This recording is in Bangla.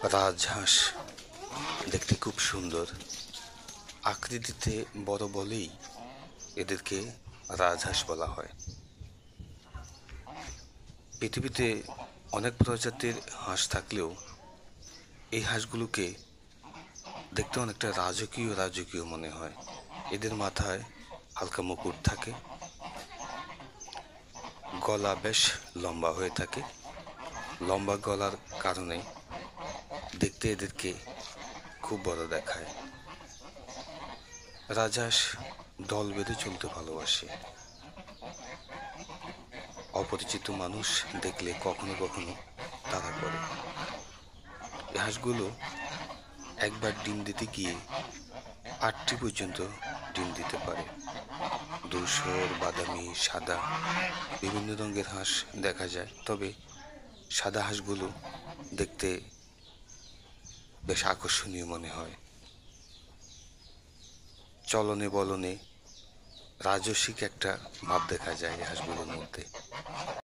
রাজহাঁস দেখতে খুব সুন্দর, আকৃতিতে বড় বলেই এদেরকে রাজহাঁস বলা হয়। পৃথিবীতে অনেক প্রজাতির হাঁস থাকলেও এই হাঁসগুলোকে দেখতে অনেকটা রাজকীয় রাজকীয় মনে হয়। এদের মাথায় হালকা মুকুট থাকে, গলা বেশ লম্বা হয়ে থাকে। লম্বা গলার কারণে দেখতে এদেরকে খুব বড় দেখায়। রাজহাঁস দল বেঁধে চলতে ভালোবাসে। অপরিচিত মানুষ দেখলে কখনো কখনো তাড়া করে। এই হাঁসগুলো একবার ডিম দিতে গিয়ে 8টি পর্যন্ত ডিম দিতে পারে। ধূসর, বাদামি, সাদা বিভিন্ন রঙের হাঁস দেখা যায়, তবে সাদা হাঁসগুলো দেখতে বেশ আকর্ষণীয় মনে হয়। চলনে বলনে রাজস্বিক একটা ভাব দেখা যায় এই হাঁসগুলোর মধ্যে।